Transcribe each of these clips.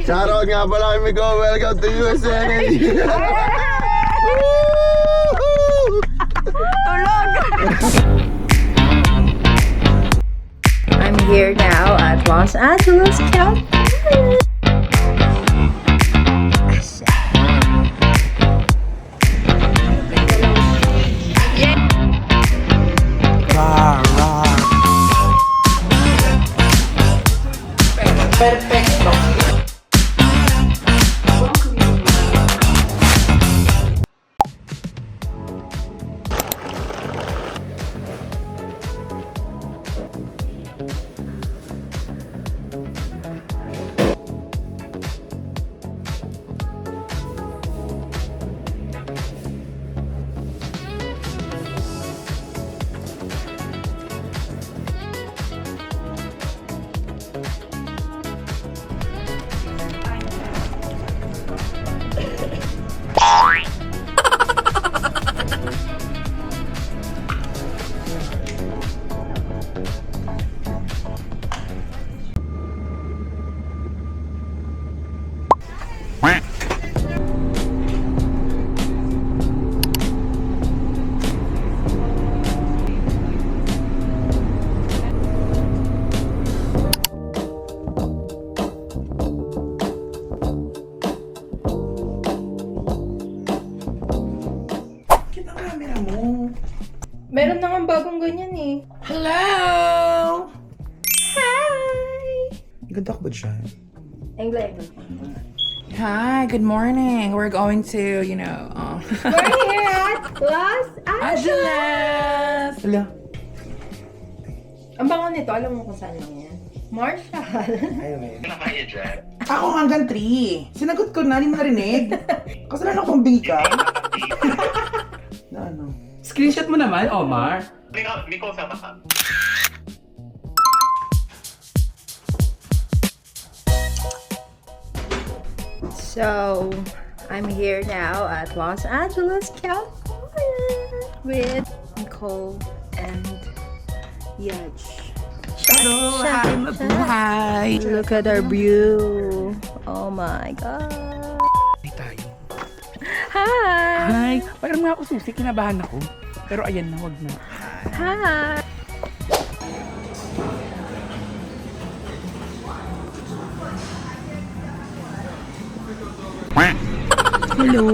Shoutout nga pala kay Miko. Welcome to USNA. Tulog! I'm here now at Los Angeles, California. Perfecto. Meron na nga bagong ganyan eh. Hello! Hi! Ganda ko ba siya? English. Hi, good morning. We're going to, We're here at Los Angeles! Hello. Ang bango nito, alam mo kung saan lang yan? Marshall. Ako hanggang 3. Sinagot ko na, hindi mo narinig. Kasalanan ko pang bingi ka. Na ano? Screenshot mo naman, Omar. So, I'm here now at Los Angeles, California with Nicole and Yaj. Hello, hi, mabuhay. Look at our view. Oh my god. Hindi tayo. Hi! Hi! Parang nga ako susi, kinabahan ako. Pero ayan na, wag na. Hi! Hello!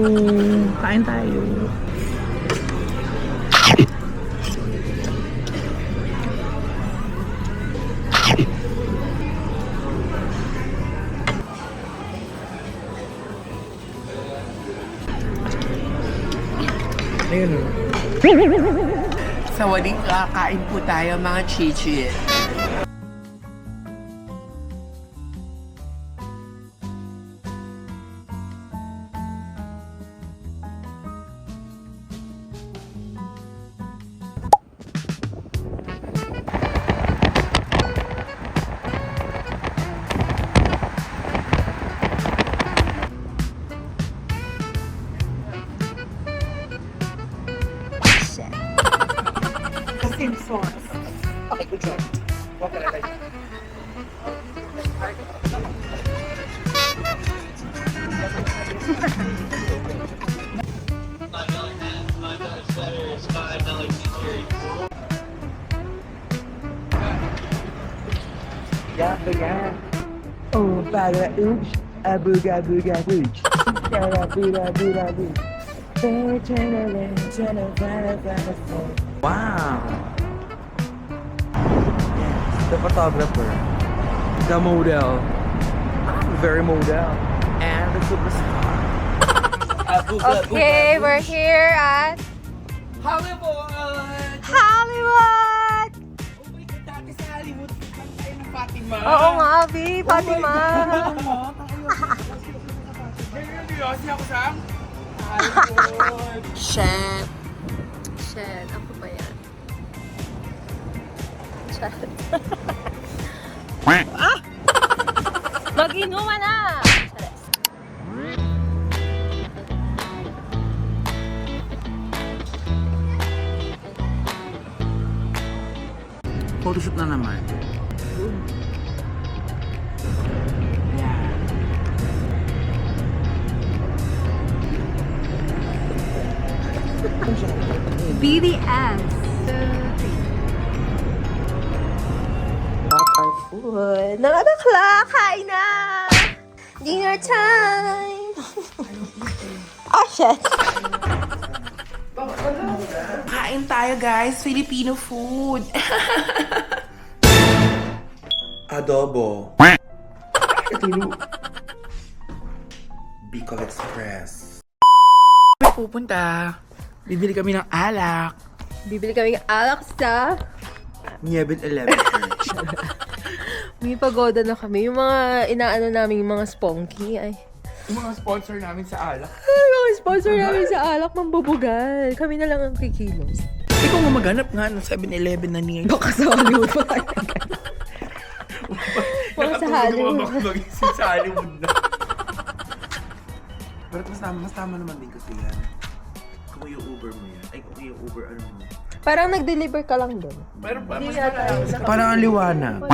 Kain tayo. Ayun o. Sa waling kakain po tayo mga chichi. Same sauce. Okay, good job. Huwag ka lalay. Yeah. Oh, para oops, abuga buga booch. Para buga buga booch. Wow. The photographer, the model, very model, and the superstar. Okay, we're here at Hollywood! Hollywood! Oh my God, dati sa Hollywood, kami tayo ng Fatima. Oo nga, Abi, Fatima. Seryoso ako sa Hollywood. Shed. Shed. Ako ba yan? Shed. Ah! Mag-inuman na! Photoshoot na naman. BTS. Got our food. Mga bakla, kain na! Dinner time! Oh, shit! Kain tayo guys, Filipino food. Adobo. Bicol Express. Kami pupunta. Bibili kami ng alak. Bibili kami ng alak sa... Niebit 11. May pagoda na kami. Yung mga inaano namin, yung mga sponky. Ay, Yung mga sponsor namin sa alak. yung mga sponsor namin sa alak, mambubugal. Kami na lang ang kikilos. Ikaw nga maghanap nga ng 7-Eleven na niya. Baka sa Hollywood pa tayo. Baka sa Hollywood. Magising sa Hollywood na. Pero mas tama naman din kasi yan. Kung yung Uber mo yan. Ay, kung yung Uber ano mo. Parang nag-deliver ka lang doon. Pero Hindi yata. Parang ang liwanag.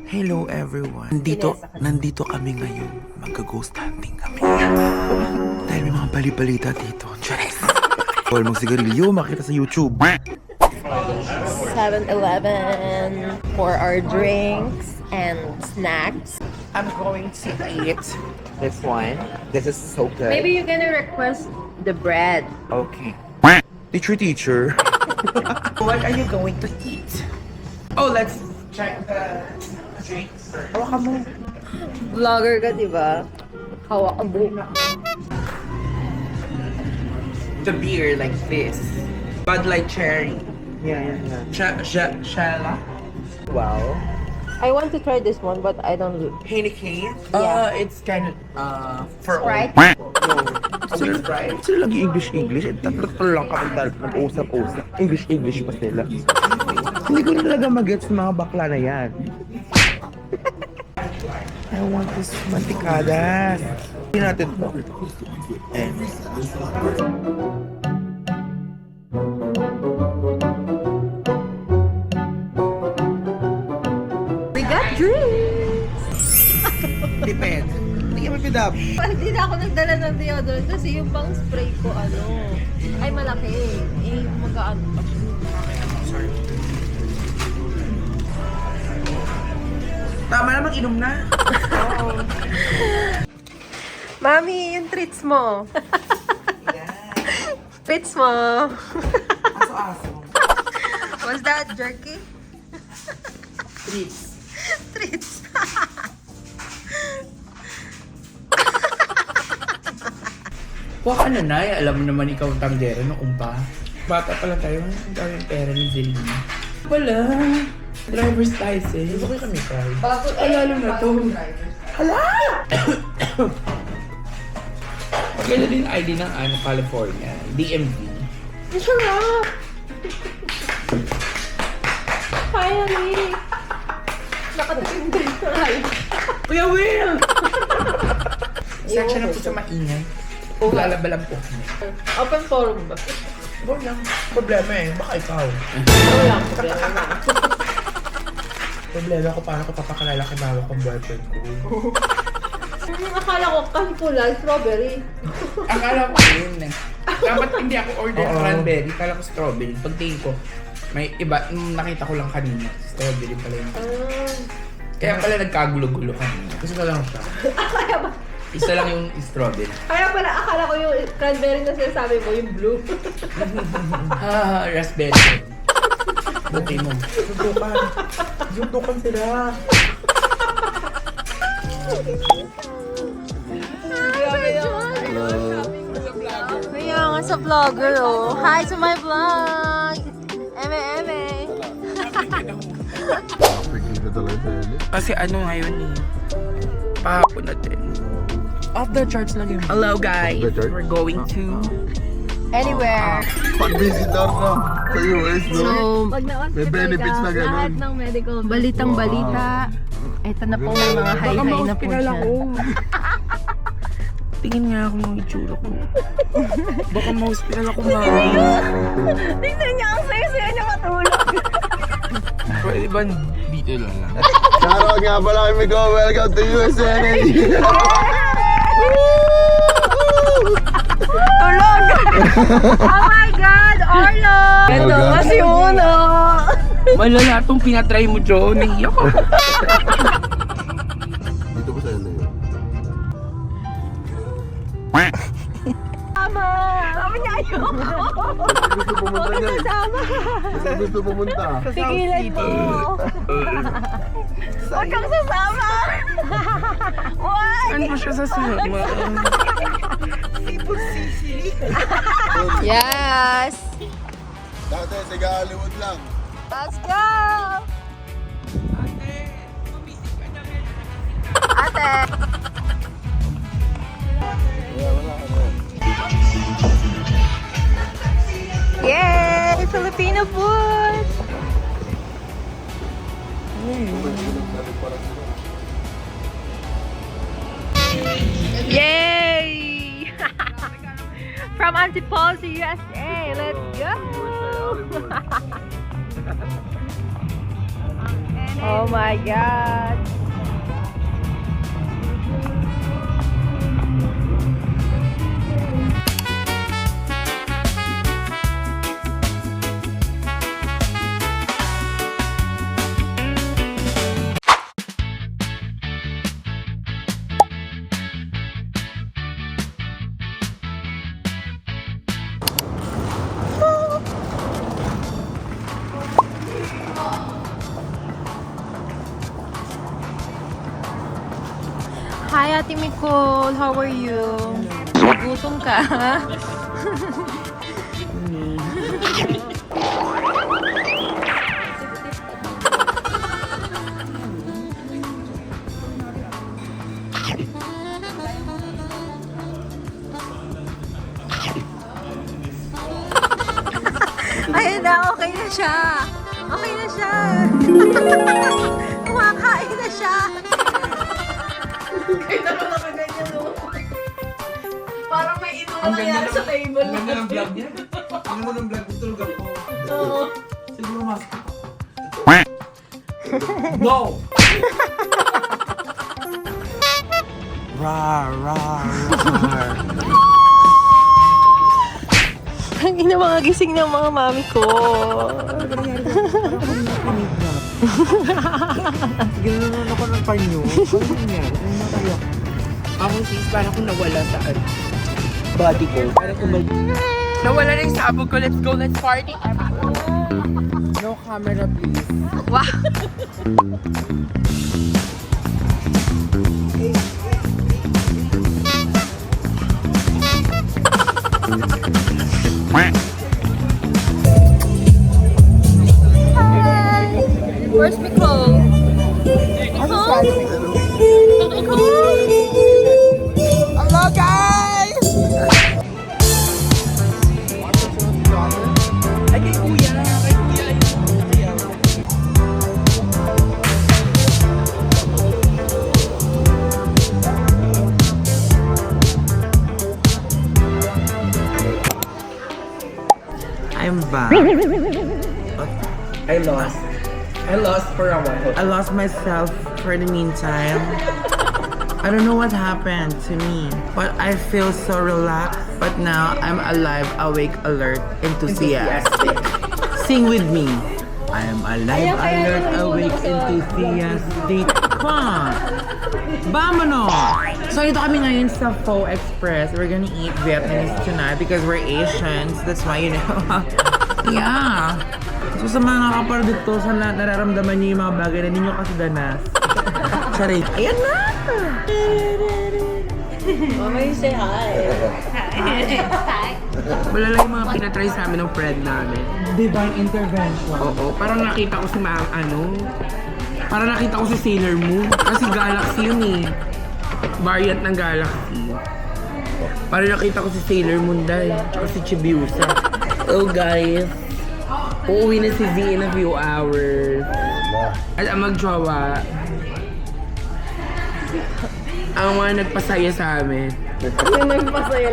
Hello everyone. Nandito kami ngayon. Magka-ghost hunting kami. Dahil may mga bali-balita dito. Charis! Bawal magsigarilyo, makita sa YouTube. 7-Eleven for our drinks and snacks. I'm going to eat This one. This is so good. Maybe you're gonna request the bread. Okay. Teacher. What are you going to eat? Oh, let's check the drinks. Hawakan mo. Vlogger ka, di ba? Hawak ang buhok. The beer like this. Bud Light Cherry. Yeah. Shala. Wow. I want to try this one, but I don't. Heineken. Yeah. It's kind of for Sprite? Sila Sprite. Sila lagi English. Tatlo lang kami dahil nag-usap-usap. English pa sila. Hindi ko talaga mag-gets mga bakla na yan. I want this mantikadas. Hindi natin to. We got drinks! Depende. Hindi kami pidap. Hindi na ako nagdala ng deodorant kasi yung pang spray ko, ay malaki. Eh, magkaan pa siya. Tama na mag-inom na. Mami, yung treats mo. Treats mo. Aso-aso. Was that jerky? Treats. Treats. Huwag ka na, Nay. Alam mo naman ikaw ang tanggero no umpa. Bata pa lang tayo. Ang daming pera ni Zelina. Wala. Driver's license. Okay kami, Carl. Alalo na to. Hala! Maganda din ID ng California. DMV. Ang sarap! Finally! Nakatikim din tayo. Kuya Will! Section na po sa maingay. Lalaba lang po. Open forum ba? Huwag lang. Problema eh. Baka ikaw. Wala ko problema na. Problema ko paano ko papakalala kay bawa kong boyfriend ko. Akala ko kanipula, strawberry. Akala ko yun eh. Dapat hindi ako order ng cranberry. Akala ko strawberry. Pagtingin ko, may iba. Nakita ko lang kanina. Strawberry pala yun. Kaya pala nagkagulo-gulo kanina. Gusto na lang siya. Kaya ba? Isa lang yung strawberry. Kaya pala akala ko yung cranberry na sinasabi mo, yung blue. Raspberry. Buti mo. Suntukan sila. Kaya nga sa vlogger, oh. Hi to my vlog! Eme. Pagkita talaga sa inyo. Kasi ano ngayon eh. Pahapon natin. Off the charts lang yun. Hello guys. Off the charts? We're going to... Anywhere. Pag-visitor na sa US, no? So, pag May benefits na ganun. lahat ng medical, balitang balita. Ito na po may mga high-high na po siya. Tingin nga ako ng itsura ko. Baka ma-hospital ako na. Tingnan niya ang sayo-sayo niya matulog. Pwede ba dito lang? Shoutout nga pala kami ko. Welcome to USNA. Tulog! Oh my God! Orlo! Ito kasi uno. Malala itong pinatry mo, Joe. Naiyak ko. Dito ko sa'yo na yun. Tama. Sabi niya ayoko. Gusto pumunta niya eh. Tama. Kasi gusto pumunta. Pigilan mo. Huwag kang sasama. Why? Saan mo siya sasama? Yes. Dati, siga Hollywood lang. Let's go. Ate. Yay! Filipino food! Yay! From Antipolo to USA, let's go! Oh my God! Hi, Ate Nicole. How are you? Gutom ka? Ayun na, okay na siya. Okay na siya. Kumakain na siya. Parang may ito na nangyari sa table. Ang ganda ng vlog niya. Ano mo ng vlog? Tutulog ako. Oo. Siguro mas. No! Rar, rar, rar. Ang ina mga gising ng mga mami ko. Ganoon ako ng panyo. Ano nangyari? Ano natayak? Ako sis, parang kung nawala sa Body ko. Parang kumag... nawala na yung sabog ko. Let's go, let's party. No camera, please. Wow. Where's Nicole? Nicole? Nicole? Hello, guys! Ay, kay kuya. Kay kuya. I'm back. I lost for a while. I lost myself for the meantime. I don't know what happened to me, but I feel so relaxed. But now I'm alive, awake, alert, enthusiastic. Sing with me. I am alive, alert, awake, enthusiastic. Come on. Vámonos! So ito kami ngayon sa Pho Express. We're gonna eat Vietnamese tonight because we're Asians. That's why, you know. Yeah. So sa mga nakapar dito, sa nararamdaman niyo yung mga bagay na ninyo kasi danas. Sorry. Ayan na! Mama, you say hi. Wala lang yung mga pinatry sa amin ng friend namin. Divine intervention. Oo, parang nakita ko si parang nakita ko si Sailor Moon. Kasi Galaxy yun eh. Variant ng Galaxy. Parang nakita ko si Sailor Moon dahil. Tsaka si Chibiusa. Oh guys. Uuwi na si Z in a few hours. At ang magjowa. Ang mga nagpasaya sa amin. Yung nagpasaya,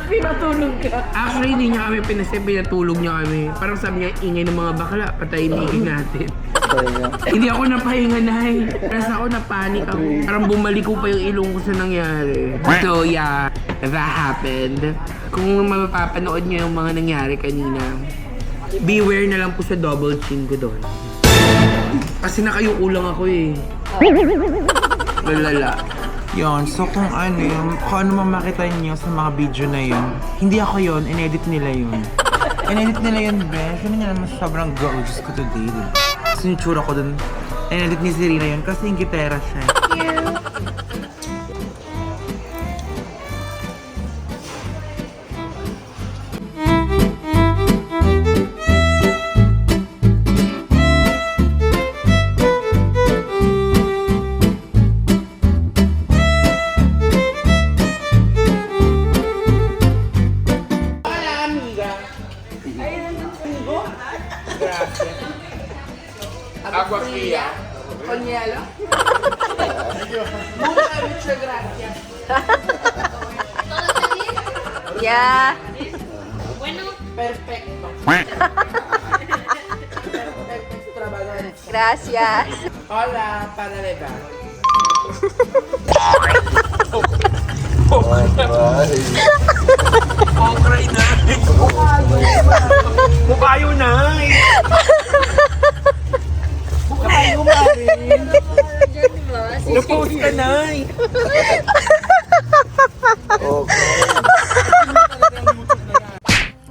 pinatulog ka. Actually, hindi niya kami pinasaya, pinatulog niya kami. Parang sabi niya, ingay ng mga bakla, patahimikin natin. Hindi ako napahinga na eh. Kasi ako napanik ako. Parang bumalik ko pa yung ilong ko sa nangyari. So yeah, that happened. Kung mapapanood niyo yung mga nangyari kanina, Beware na lang po sa double chin ko doon. Kasi nakayuko lang ako eh. Lalala. Yon, so kung ano man makita niyo sa mga video na yun, hindi ako yun, inedit nila yun. Inedit nila yun, bes. Ano nga naman sobrang gorgeous ko today, diba? Kasi yung tsura ko dun, inedit ni Serena yun kasi yung gitara siya. Agua fría. Con hielo. Muchas gracias. Yeah. Perfecto. Gracias. Hola, para levar. Okray na. Bukayo na. Bukayo na rin. Napost ka na.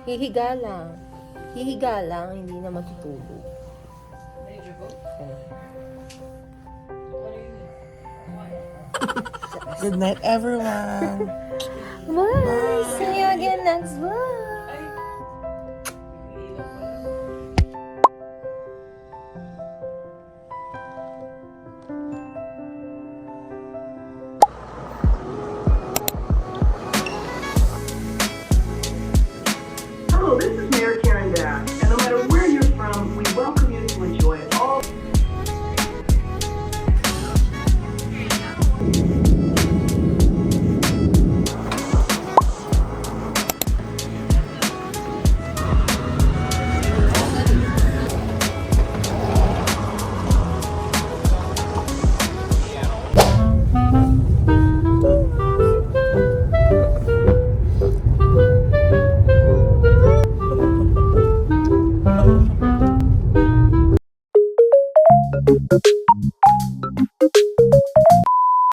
Hihiga lang. Hihiga lang, hindi na matutulog. Good night, everyone! Bye! See you again next vlog!